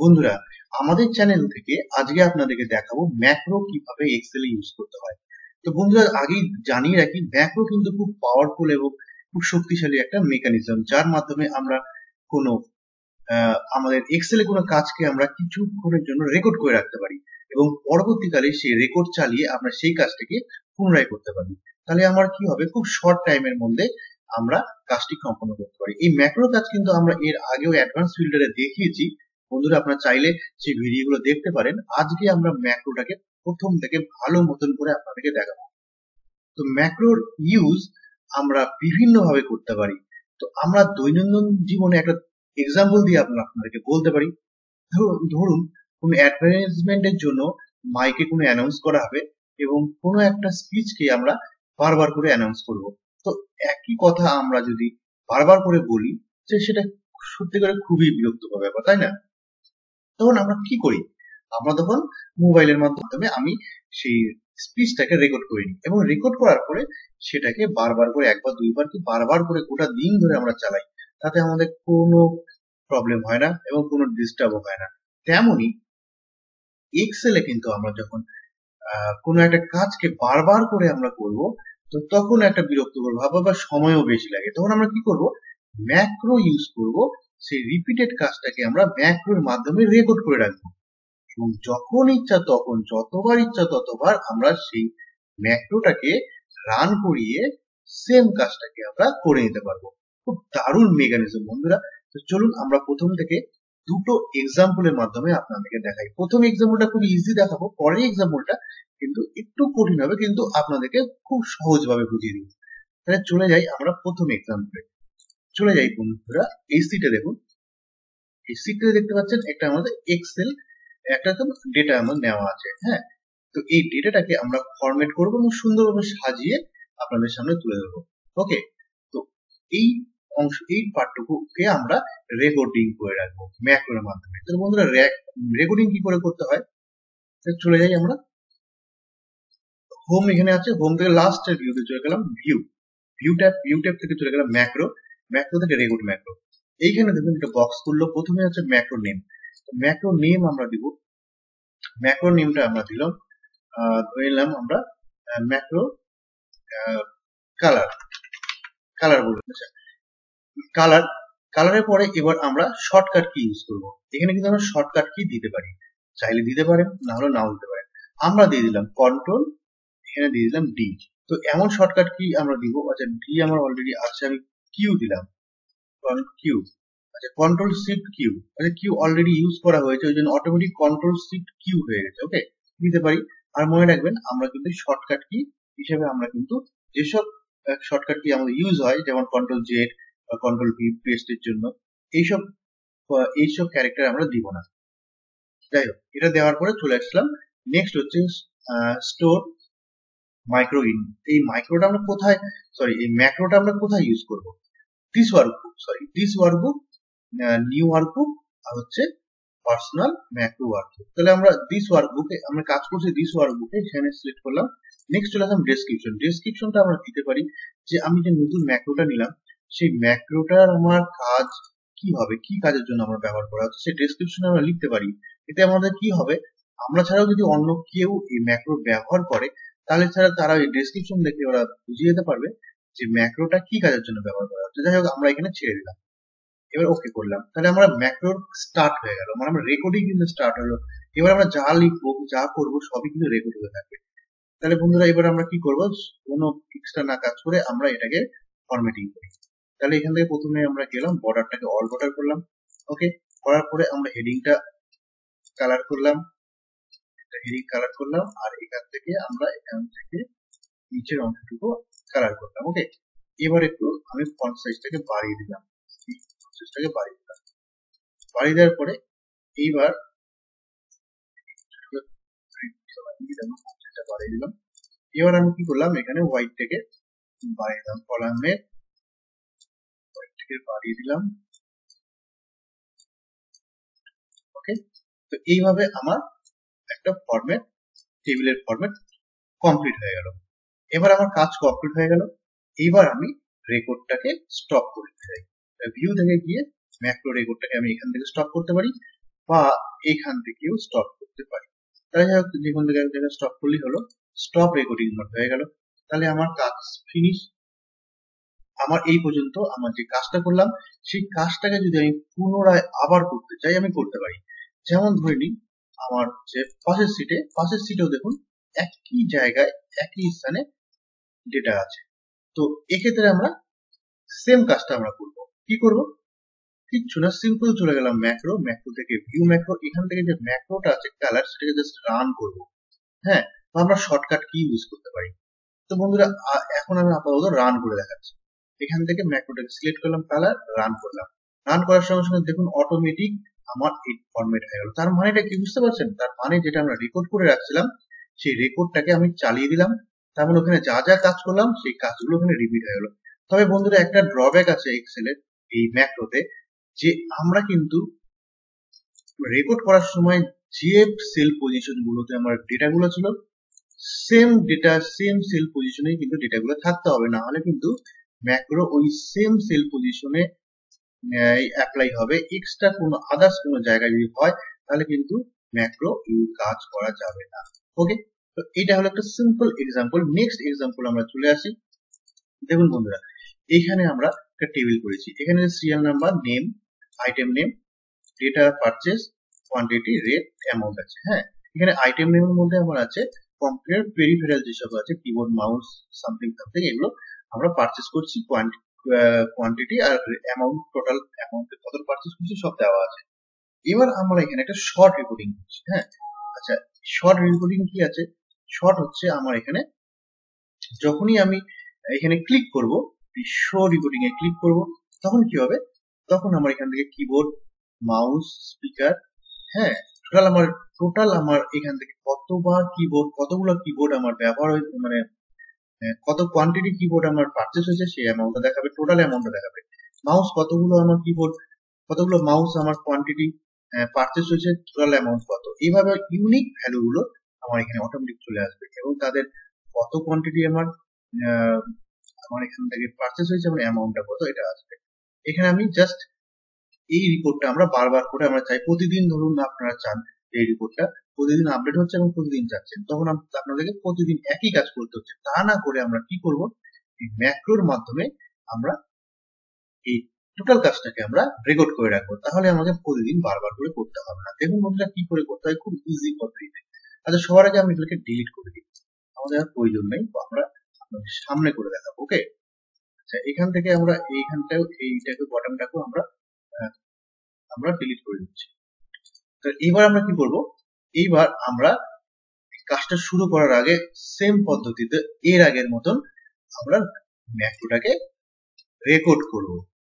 বন্ধুরা, আমাদের চ্যানেল থেকে আজকে আপনাদেরকে দেখাবো ম্যাক্রো কিভাবে এক্সেলে ইউজ করতে হয়। তো বন্ধুরা, আগেই জানিয়ে রাখি, ম্যাক্রো কিন্তু খুব পাওয়ারফুল এবং খুব শক্তিশালী একটা মেকানিজম, যার মাধ্যমে আমরা কোনো আমাদের এক্সেলে কোনো কাজকে আমরা কিছুক্ষণের জন্য রেকর্ড করে রাখতে পারি এবং পরবর্তীকালে সেই রেকর্ড চালিয়ে আমরা সেই কাজটিকে পুনরায় করতে পারি। তাহলে আমার কি হবে, খুব শর্ট টাইমের মধ্যে আমরা কাজটি সম্পন্ন করতে পারি। এই ম্যাক্রো কাজ কিন্তু আমরা এর আগেও অ্যাডভান্স ফিল্টারে দেখিয়েছি। বন্ধুরা, আপনারা চাইলে সেই ভিডিওগুলো দেখতে পারেন। আজকে আমরা ম্যাক্রোটাকে প্রথম থেকে ভালো মতন করে আপনাদেরকে দেখাবো। তো ম্যাক্রোর ইউজ আমরা বিভিন্ন ভাবে করতে পারি। তো আমরা দৈনন্দিন জীবনে একটা এক্সাম্পল দিয়ে আপনাদেরকে বলতে পারি। ধরুন কোনো অ্যাডভার্টাইজমেন্টের জন্য মাইকে কোনো অ্যানাউন্স করা হবে এবং কোনো একটা স্পিচকে আমরা বারবার করে অ্যানাউন্স করব। তো একই কথা আমরা যদি বারবার করে বলি, যে সেটা সত্যি করে খুবই বিরক্তকর ব্যাপার, তাই না? তখন আমরা কি করি, আমরা তখন মোবাইলের মাধ্যমে আমি সেই স্পিচটাকে রেকর্ড করে নিই এবং রেকর্ড করার পরে সেটাকে বারবার করে, একবার দুইবার কি বারবার করে গোটা দিন ধরে আমরা চালাই। তাতে আমাদের কোনো প্রবলেম হয় না এবং কোনো ডিস্টার্বও হয় না। তেমনই এক্সেলে কিন্তু আমরা যখন কোনো একটা কাজকে বারবার করে আমরা করব, তো তখন একটা বিরক্তকর ভাব বা সময়ও বেশি লাগে। তখন আমরা কি করব, ম্যাক্রো ইউজ করব। সেই রিপিটেড কাজটাকে আমরা ম্যাক্রোর মাধ্যমে রেকর্ড করে রাখবো এবং যখন ইচ্ছা তখন, যতবার ইচ্ছা ততবার আমরা সেই ম্যাক্রোটাকে রান করিয়ে সেম কাজটাকে আমরা করে নিতে পারবো। খুব দারুণ মেকানিজম বন্ধুরা। তো চলুন আমরা প্রথম থেকে দুটো এক্সাম্পলের মাধ্যমে আপনাদেরকে দেখাই। প্রথম এক্সাম্পলটা খুব ইজি দেখাবো, পরের এক্সাম্পলটা কিন্তু একটু কঠিন হবে, কিন্তু আপনাদেরকে খুব সহজভাবে বুঝিয়ে দিব। তাহলে চলে যাই আমরা প্রথম এক্সাম্পলে। চলে যাই বন্ধুরা, এই সিটে দেখুন। এই সিটে দেখতে পাচ্ছেন একটা আমাদের এক্সেল একটা ডেটা আমার নেওয়া আছে। হ্যাঁ, তো এই ডেটাটাকে আমরা ফরম্যাট করবো এবং সুন্দরভাবে সাজিয়ে আপনাদের সামনে তুলে ধরবো। ওকে, তো এই অংশ, এই পার্টটুকুকে আমরা রেকর্ডিং করে রাখবো ম্যাক্রোর মাধ্যমে। তো বন্ধুরা, রেকর্ডিং কি করে করতে হয়, চলে যাই আমরা হোম। এখানে আছে, হোম থেকে লাস্টের ভিউতে চলে গেলাম, ভিউ ট্যাব থেকে চলে গেলাম ম্যাক্রো, ম্যাক্রো থেকে রেকর্ড ম্যাক্রো। এইখানে দেখুন একটা বক্স খুললো। প্রথমে হচ্ছে ম্যাক্রো নেম। ম্যাক্রো নেম আমরা দিব, ম্যাক্রো নেমটা আমরা দিলাম, ধরে নিলাম আমরা ম্যাক্রো কালার, কালার বলবো। আচ্ছা, কালার, কালারের পরে এবার আমরা শর্টকাট কি ইউজ করব। এখানে কিন্তু আমরা শর্টকাট কি দিতে পারি, চাইলে দিতে পারেন, না হলে নাও দিতে পারেন। আমরা দিয়ে দিলাম কন্ট্রোল, এখানে দিয়ে দিলাম ডি। তো এমন শর্টকাট কি আমরা দিব, আচ্ছা ডি আমার অলরেডি আছে, আমি কিউ দিলাম, কিউ। আচ্ছা, কন্ট্রোল শিফট কিউ, আচ্ছা কিউ অলরেডি ইউজ করা হয়েছে, ওই জন্য অটোমেটিক কন্ট্রোল শিফট কিউ হয়ে গেছে। ওকে, দিতে পারি। আর মনে রাখবেন, আমরা কিন্তু শর্টকাট কি হিসেবে আমরা কিন্তু যেসব শর্টকাট কি আমাদের ইউজ হয়, যেমন কন্ট্রোল জেড বা কন্ট্রোল ভি পেস্টের জন্য, এইসব এইসব ক্যারেক্টার আমরা দিব না। যাই হোক, এটা দেওয়ার পরে চলে আসলাম। নেক্সট হচ্ছে স্টোর মাইক্রো ইন। এই মাইক্রোটা আমরা কোথায়, সরি এই ম্যাক্রোটা আমরা কোথায় ইউজ করব, this workbook, sorry this workbook, new workbook, আর হচ্ছে পার্সোনাল ম্যাক্রো ওয়ার্কবুক। তাহলে আমরা দিস ওয়ার্কবুকে আমরা কাজ করছি, দিস ওয়ার্কবুকে এখানে সিলেক্ট করলাম। নেক্সট চলে আসলাম ডেসক্রিপশন। ডেসক্রিপশনটা আমরা দিতে পারি যে আমি যে নতুন ম্যাক্রোটা নিলাম, সেই ম্যাক্রোটার আমার কাজ কি হবে, কি কাজের জন্য আমরা ব্যবহার করা হচ্ছে, সেই ডেসক্রিপশনে আমরা লিখতে পারি। এতে আমাদের কি হবে, আমরা ছাড়াও যদি অন্য কেউ এই ম্যাক্রো ব্যবহার করে, তাহলে ছাড়া তারা এই ডেসক্রিপশন দেখে ওরা বুঝিয়ে যেতে পারবে যে ম্যাক্রোটা কি কাজের জন্য ব্যবহার করা হচ্ছে। যাই হোক, আমরা এখানে ছেড়ে দিলাম, এবার ওকে করলাম। তাহলে আমরা ম্যাক্রোর স্টার্ট হয়ে গেল, মানে আমরা রেকর্ডিং কিন্তু স্টার্ট হলো। এবার আমরা যা লিখবো, যা করবো, সবই কিন্তু রেকর্ড হয়ে থাকবে। তাহলে বন্ধুরা, এবার আমরা কি করবো, কোনো এক্সট্রা না কাজ করে আমরা এটাকে ফরম্যাটিং করি। তাহলে এখান থেকে প্রথমে আমরা গেলাম, বর্ডারটাকে অল বর্ডার করলাম। ওকে, করার পরে আমরা হেডিংটা কালার করলাম, হেডিং কালার করলাম, আর এখান থেকে নিচের অংশটুকু কালার করলাম। ওকে, এবার একটু আমি ফন্ট সাইজটাকে বাড়িয়ে দিলাম, বাড়িয়ে দেওয়ার পরে এইবার বাড়িয়ে দিলাম। এবার আমি কি করলাম, এখানে হোয়াইট থেকে বাড়িয়ে দিলাম, কলামের হোয়াইট থেকে বাড়িয়ে দিলাম। ওকে, তো এইভাবে আমার একটা ফরম্যাট, টেবিলের ফরম্যাট কমপ্লিট হয়ে গেল। এবার আমার কাজ কমপ্লিট হয়ে গেল। এইবার আমি রেকর্ডটাকে স্টপ করতে চাই। ভিউ থেকে গিয়ে ম্যাক্রো রেকর্ডটাকে আমি এখান থেকে স্টপ করতে পারি। বা এখান থেকেও স্টপ করতে পারি। তাহলে যাই হোক, যে কোনো জায়গায় স্টপ করলেই হলো, স্টপ রেকর্ডিং মোড হয়ে গেল। তাহলে আমার কাজ ফিনিশ। আমার এই পর্যন্ত আমার যে কাজটা করলাম সেই কাজটাকে যদি আমি পুনরায় আবার করতে চাই আমি করতে পারি। যেমন ধরে নিন আমার যে পাশের সিটেও দেখুন একই জায়গায় একই স্থানে ডেটা আছে। তো এক্ষেত্রে আমরা সেম কাজটা আমরা করব। কি করব? কিচ্ছু না, সিম্পল চলে গেলাম ম্যাক্রো থেকে ভিউ ম্যাক্রো। এখান থেকে যে ম্যাক্রোটা আছে কালার, সেটাকে জাস্ট রান করব। হ্যাঁ, বা আমরা শর্টকাট কি ইউজ করতে পারি। তো বন্ধুরা এখন আমি আপাতত রান করে দেখাচ্ছি। এখান থেকে ম্যাক্রোটাকে সিলেক্ট করলাম, কালার, রান করলাম। রান করার সঙ্গে সঙ্গে দেখুন অটোমেটিক আমার এই ফরম্যাট হয়ে গেল। তার মানেটা কি বুঝতে পারছেন? তার মানে যেটা আমরা রেকর্ড করে রাখছিলাম সেই রেকর্ডটাকে আমি চালিয়ে দিলাম। তার মানে ওখানে যা যা কাজ করলাম সেই কাজগুলো ওখানে রিপিট হয়ে গেল। তবে বন্ধুরা একটা ড্রব্যাক আছে এক্সেলের এই ম্যাক্রোতে, যে আমরা কিন্তু রেকর্ড করার সময় যে সেল পজিশন গুলোতে আমার ডেটাগুলো ছিল সেম সেল পজিশনে কিন্তু ডেটাগুলো থাকতে হবে, না হলে কিন্তু ম্যাক্রো ওই সেম সেল পজিশনে অ্যাপ্লাই হবে। এক্সট্রা কোনো আদার্স কোনো জায়গায় যদি হয় তাহলে কিন্তু ম্যাক্রো কাজ করা যাবে না। ওকে, তো এটা হলো একটা সিম্পল এক্সাম্পল। নেক্সট এক্সাম্পল আমরা চলে আসি। দেখুন বন্ধুরা, এখানে আমরা একটা টেবিল করেছি। এখানে serial number, name, item name, data purchase, quantity, rate, amount আছে। হ্যাঁ, এখানে আইটেম নেমের মধ্যে আমার আছে কম্পিউটার পেরিফেরাল যেসব আছে, কিবোর্ড, মাউস, সামথিং সামথিং, এগুলো আমরা পারচেজ করছি। কোয়ান্টিটি আর অ্যামাউন্ট, টোটাল অ্যামাউন্ট কত পারচেজ করছি সব দেওয়া আছে। এবার আমরা এখানে একটা শর্ট রিপোর্টিং করছি। হ্যাঁ, আচ্ছা, শর্ট রিপোর্টিং কি আছে? শর্ট হচ্ছে আমার এখানে যখনই আমি এখানে ক্লিক করব, শো রিপোর্টিং এ ক্লিক করব, তখন কি হবে? তখন আমার এখান থেকে কিবোর্ড, মাউস, স্পিকার, হ্যাঁ, টোটাল আমার এখান থেকে কতবার কিবোর্ড, কতগুলো কিবোর্ড আমার ব্যবহার হয়েছে, মানে কত কোয়ান্টিটি কিবোর্ড আমার পারচেজ হয়েছে সেই অ্যামাউন্টটা দেখাবে, টোটাল অ্যামাউন্টটা দেখাবে। মাউস কতগুলো আমার কিবোর্ড, কতগুলো মাউস আমার কোয়ান্টিটি পারচেজ হয়েছে, টোটাল অ্যামাউন্ট কত। এইভাবে ইউনিক ভ্যালু গুলো আমার এখানে অটোমেটিক চলে আসবে এবং তাদের কত কোয়ান্টিটি আমার এখান থেকে পারচেজ হয়েছে, আমার অ্যামাউন্টটা কত, এটা আসবে। এখানে আমি জাস্ট এই রিপোর্টটা আমরা বারবার করে আমরা চাই প্রতিদিন, ধরুন আপনারা চান এই রিপোর্টটা প্রতিদিন আপডেট হচ্ছে এবং প্রতিদিন যাচ্ছেন, তখন আপনাদেরকে প্রতিদিন একই কাজ করতে হচ্ছে। তা না করে আমরা কি করব, এই ম্যাক্রোর মাধ্যমে আমরা এই টোটাল কাজটাকে আমরা রেকর্ড করে রাখবো। তাহলে আমাকে প্রতিদিন বারবার করে করতে হবে না। দেখুন বন্ধুরা কি করে করতে হয়, খুব ইজি পদ্ধতিতে। আচ্ছা, সবার আগে আমি এগুলোকে ডিলিট করে দিই, আমাদের আর প্রয়োজন নেই, আমরা আপনাদের সামনে করে দেখাবো। ওকে, আচ্ছা, এখান থেকে আমরা এইখানটাও এইটাকে বটমটাকেও আমরা ডিলিট করে দিচ্ছি। তো এবার আমরা কি করব, এইবার আমরা কাজটা শুরু করার আগে সেম পদ্ধতিতে এর আগের মতন আমরা ম্যাক্রোটাকে রেকর্ড করব।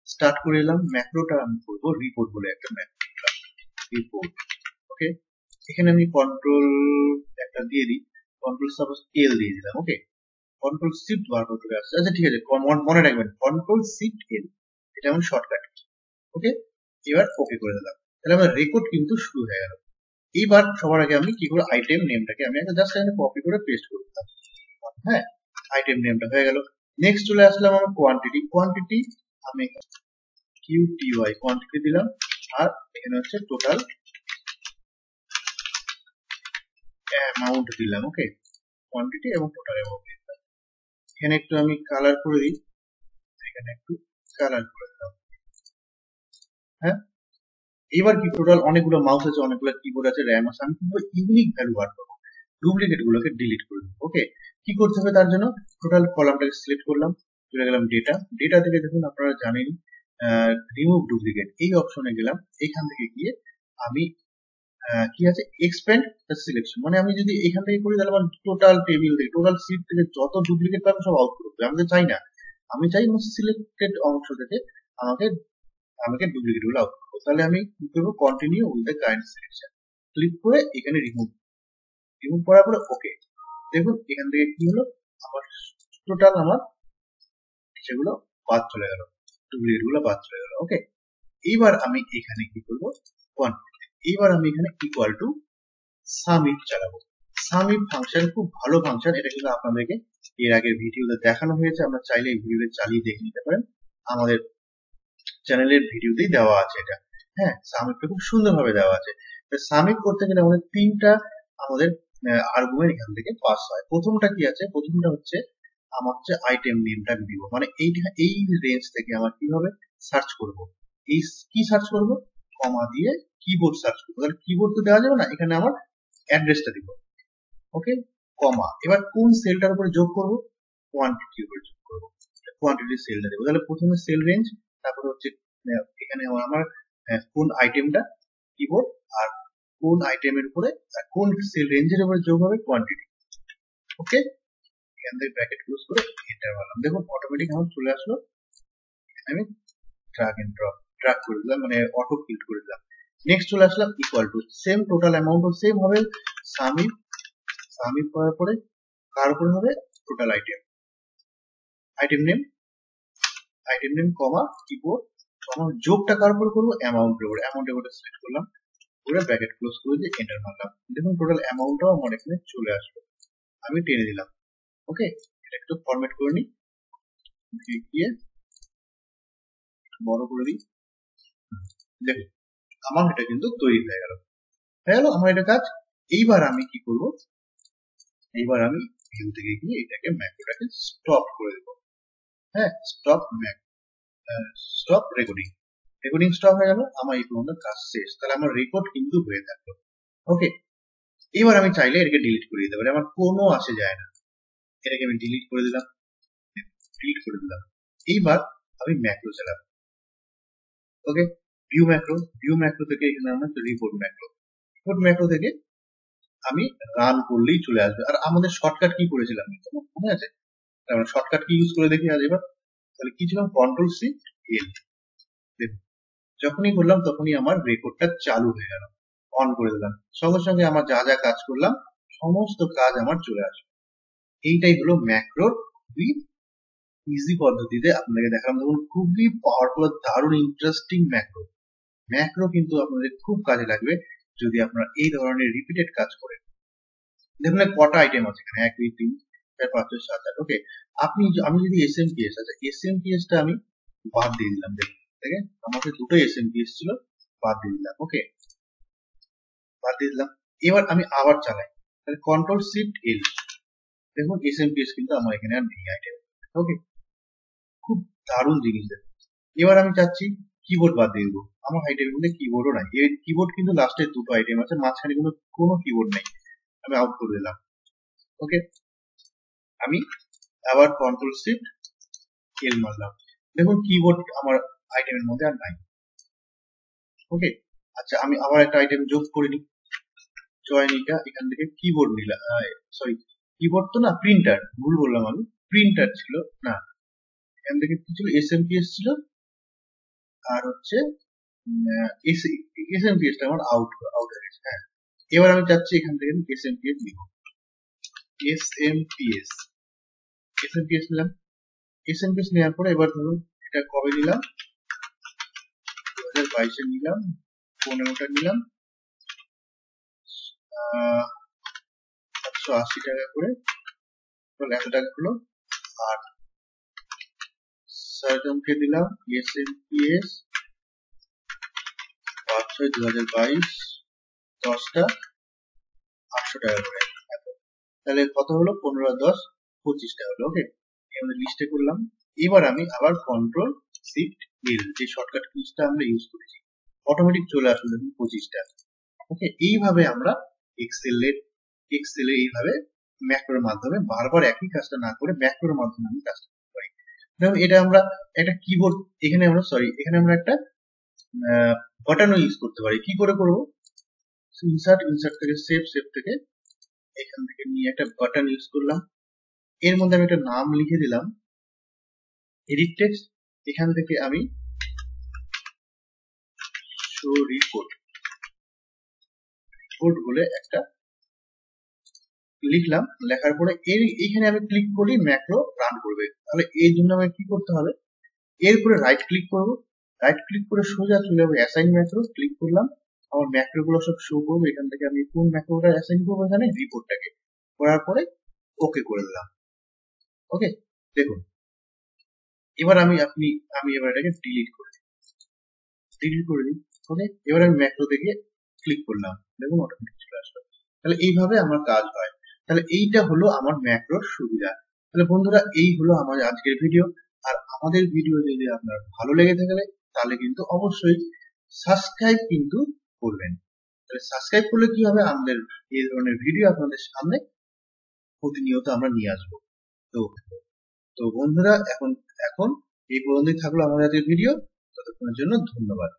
স্টার্ট করে এলাম, ম্যাক্রোটা আমি করব রিপোর্ট বলে একটা ম্যাক্রো, রিপোর্ট। ওকে, এখানে আমি কন্ট্রোল একটা দিয়ে দিই, কন্ট্রোল সাপোজ এল দিয়ে দিলাম। ওকে, কন্ট্রোল শিফট বারবার করে আসছে। আচ্ছা ঠিক আছে, মনে রাখবেন কন্ট্রোল শিফট এল, এটা আমার শর্টকাট। ওকে, এবার ওকে করে দিলাম। তাহলে আমার রেকর্ড কিন্তু শুরু হয়ে গেল। এইবার সবার আগে আমি কি করব, আইটেম নেমটাকে আমি জাস্ট এখানে কপি করে পেস্ট করে দিলাম। হ্যাঁ, আইটেম নেমটা হয়ে গেল। নেক্সট চলে আসলাম আমার কোয়ান্টিটি আমি QTY কোয়ান্টিটি দিলাম, আর এখানে হচ্ছে টোটাল অ্যামাউন্ট দিলাম। ওকে, কোয়ান্টিটি এবং টোটাল অ্যামাউন্ট দিলাম। এখানে একটু আমি কালার করে দিই, এখানে একটু কালার করে দিলাম। হ্যাঁ, এবার কি, টোটাল অনেকগুলো মাউস আছে, অনেকগুলো কিবোর্ড আছে, র্যাম আছে, আমি কিন্তু ইউনিক ভ্যালু বার করবো, ডুপ্লিকেট গুলোকে ডিলিট করে দেবো। ওকে, কি করতে হবে তার জন্য, টোটাল কলামটাকে সিলেক্ট করলাম, চলে গেলাম ডেটা থেকে দেখুন আপনারা জানেন রিমুভ ডুপ্লিকেট, এই অপশনে গেলাম। এখান থেকে গিয়ে আমি কি আছে, এক্সপ্যান্ড দ্য সিলেকশন, মানে আমি যদি এখান থেকে করি তাহলে আমার টোটাল টেবিল থেকে, টোটাল সিট থেকে যত ডুপ্লিকেট পাবে সব আউট করবে। আমি তো চাই না, আমি চাই সিলেক্টেড অংশ থেকে আমাকে ডুপ্লিকেট গুলো আউট করবো। তাহলে আমি কি করবো, continue with the current selection click করে এখানে রিমুভ করার পরে ওকে, দেখুন এখান থেকে কি হলো, আমার টোটাল আমার সেগুলো বাদ চলে গেল, ডুপ্লিকেট গুলো বাদ চলে গেল। ওকে, এইবার আমি এখানে কি করবো, এইবার আমি এখানে ইকুয়াল টু সামিট চালাবো। সামিট ফাংশন খুব ভালো ফাংশন, এটা কিন্তু আপনাদেরকে এর আগের ভিডিওতে দেখানো হয়েছে, আমরা চাইলে এই ভিডিওতে চালিয়ে দেখে নিতে পারেন, আমাদের চ্যানেলের ভিডিওতেই দেওয়া আছে এটা। হ্যাঁ, সামিপটা খুব সুন্দরভাবে দেওয়া আছে। সামিপ করতে গেলে আমাদের তিনটা আমাদের আর্গুমেন্ট এখান থেকে পাস হয়। প্রথমটা কি আছে? প্রথমটা হচ্ছে আমার হচ্ছে আইটেম নেমটা আমি দিব, মানে এই রেঞ্জ থেকে আমার কিভাবে সার্চ করব, এই কি সার্চ করব, কমা দিয়ে কিবোর্ড সার্চ করবো। তাহলে কিবোর্ড তো দেওয়া যাবে না, এখানে আমার অ্যাড্রেসটা দিব। ওকে, কমা, এবার কোন সেলটার উপরে যোগ করব, কোয়ান্টিটির উপরে যোগ করব, কোয়ান্টিটি সেলটা দেবো। তাহলে প্রথমে সেল রেঞ্জ, তারপর হচ্ছে এখানে আমার কোন আইটেমটা কিবোর্ড, আর কোন আইটেমের উপরে কোন সেল রেঞ্জের উপরে যোগ হবে কোয়ান্টিটি। ওকে, এখান থেকে ব্র্যাকেট ক্লোজ করে এন্টার মারলাম, দেখুন অটোমেটিক আমার চলে আসলো। আমি ড্রাগ এন্ড ড্রাগ করে দিলাম, মানে অটো ফিল্ড করে দিলাম। নেক্সট চলে আসলাম ইকুয়াল টু, সেম টোটাল অ্যামাউন্টও সেম হবে, সামিপ সামিপ করার পরে কার উপরে হবে, total item name comma keyboard comma, যোগটা কার উপর করবো, অ্যামাউন্টের উপরে, অ্যামাউন্টের উপরে সিলেক্ট করলাম, করে ব্র্যাকেট ক্লোজ করে দিয়ে এন্টার মারলাম। দেখুন টোটাল অ্যামাউন্টটাও আমার এখানে চলে আসলো, আমি টেনে দিলাম। ওকে, এটা একটু ফরম্যাট করে নিই, গিয়ে বড় করে দিই। দেখুন আমার এটা কিন্তু তৈরি হয়ে গেল আমার এটা কাজ। এইবার আমি কি করব, এইবার আমি ভিউ থেকে গিয়ে এটাকে ম্যাক্রোটাকে স্টপ করে দেবো। হ্যাঁ, স্টপ রেকর্ডিং স্টপ হয়ে গেল, আমার এই পর্যন্ত কাজ শেষ। তাহলে আমার রেকর্ড কিন্তু হয়ে থাকলো। ওকে, এবার আমি চাইলে এটাকে ডিলিট করে দিতে পারি, আমার কোনো আসে যায় না। এটাকে আমি ডিলিট করে দিলাম, এইবার আমি ম্যাক্রো চালাবো। ওকে, ভিউ ম্যাক্রো থেকে এখানে আমরা রিপোর্ট ম্যাক্রো থেকে আমি রান করলেই চলে আসবে। আর আমাদের শর্টকাট কি করেছিলাম মনে আছে? আমরা শর্টকাট কি ইউজ করে দেখি আজ এবার। তাহলে কি ছিলাম, কন্ট্রোল শিফট এল। দেখুন যখনই করলাম তখনই আমার রেকর্ডটা চালু হয়ে গেল, অন করে দিলাম, সঙ্গে সঙ্গে আমার যা যা কাজ করলাম সমস্ত কাজ আমার চলে আসবে। এইটাই হলো ম্যাক্রোর খুবই ইজি পদ্ধতিতে আপনাকে দেখালাম। দেখুন খুবই পাওয়ারফুল, দারুণ ইন্টারেস্টিং ম্যাক্রো কিন্তু আপনাদের খুব কাজে লাগবে যদি আপনারা এই ধরনের রিপিটেড কাজ করেন। দেখুন কটা আইটেম আছে এখানে, 1 2 3 4 5 6 7 8। ওকে, আমি যদি এসএমপিএস, আচ্ছা এসএমপিএস টা আমি বাদ দিয়ে দিলাম। দেখেন আমাদের দুটো এসএমপিএস ছিল, বাদ দিয়ে দিলাম। ওকে, বাদ দিয়ে দিলাম। এবার আমি আবার চালাই, তাহলে কন্ট্রোল শিফট এল, দেখুন এসএমপিএস কিন্তু আমার এখানে আর নেই আইটেম। ওকে, খুব দারুণ জিনিস। এবার আমি চাচ্ছি কিবোর্ড বাদ দিয়ে দেবো, আমার আইটেমের মধ্যে কিবোর্ডও নাই। এই কিবোর্ড কিন্তু লাস্টে দুটো আইটেম আছে, মাঝখানে কিন্তু কোনো কিবোর্ড নেই, আমি আউট করে দিলাম। ওকে, আমি আবার কন্ট্রোল শিফট এল মারলাম, দেখুন কিবোর্ড আমার আইটেমের মধ্যে আর নাই। ওকে, আচ্ছা আমি আবার একটা আইটেম যোগ করে নিই, চয়নিকা, এখান থেকে কিবোর্ড নিলাম, সরি কিবোর্ড তো না, প্রিন্টার, ভুল বললাম আমি, প্রিন্টার ছিল না, এখান থেকে কি ছিল, এসএমপিএস ছিল, আর হচ্ছে এসএমপিএস টা আমার আউট হয়ে গেছে। হ্যাঁ, এবার আমি চাচ্ছি এখান থেকে এসএমপিএস নিব, এসএমপিএস নিলাম। এসএমপিএস নেওয়ার পরে এবার ধরুন এটা কবে নিলাম, 2022 নিলাম, 15টা নিলাম, 780 টাকা করে, এত টাকা হলো। আর সার্জনকে দিলাম এসএমপিএস 5/6/2022, 10টা 800 টাকা করে, তাহলে কত হলো, 15 আর 10 25 টাকা হলো। ওকে, আমরা লিস্টে করলাম। এবার আমি আবার কন্ট্রোল শিফট এল, যে শর্টকাট কিটা আমরা ইউজ করেছি, অটোমেটিক চলে আসলো দেখুন 25 টাকা। ওকে, এইভাবে আমরা এক্সেলে এইভাবে ম্যাক্রোর মাধ্যমে বারবার একই কাজটা না করে ম্যাক্রোর মাধ্যমে আমি কাজটা করতে পারি। যেমন এটা আমরা একটা কিবোর্ড, এখানে আমরা একটা বাটনও ইউজ করতে পারি। কি করে করব, ইনসার্ট থেকে সেভ থেকে এখান থেকে নিয়ে একটা বাটন ইউজ করলাম, এর মধ্যে আমি একটা নাম লিখে দিলাম, এডিট টেক্সট, এখান থেকে আমি শো রিপোর্ট বলে একটা লিখলাম, লেখার পরে এইখানে আমি ক্লিক করি, ম্যাক্রো রান করবে। তাহলে এই জন্য আমাকে কি করতে হবে, এরপরে রাইট ক্লিক করব, রাইট ক্লিক করে সোজা চলে যাবো অ্যাসাইন ম্যাক্রো, ক্লিক করলাম, আমার ম্যাক্রো গুলো সব শো করবে। এখান থেকে আমি কোন ম্যাক্রোটা অ্যাসাইন করবো, এখানে রিপোর্টটাকে করার পরে ওকে করে দিলাম। ওকে, দেখুন এবার আমি এবার এটাকে ডিলিট করে দিই। ওকে, এবার আমি ম্যাক্রো থেকে ক্লিক করলাম, দেখুন অটোমেটিক চলে আসলো। তাহলে এইভাবে আমার কাজ হয়। তাহলে এইটা হলো আমার ম্যাক্রোর সুবিধা। তাহলে বন্ধুরা এই হলো আমাদের আজকের ভিডিও। আর আমাদের ভিডিও যদি আপনার ভালো লেগে থাকে তাহলে কিন্তু অবশ্যই সাবস্ক্রাইব কিন্তু করবেন। তাহলে সাবস্ক্রাইব করলে কি হবে, আমাদের এই ধরনের ভিডিও আপনাদের সামনে প্রতিনিয়ত আমরা নিয়ে আসবো। তো তো বন্ধুরা এখন এখন এই পর্যন্তই থাকলো আমাদের আজকের ভিডিও। ততক্ষণের জন্য ধন্যবাদ।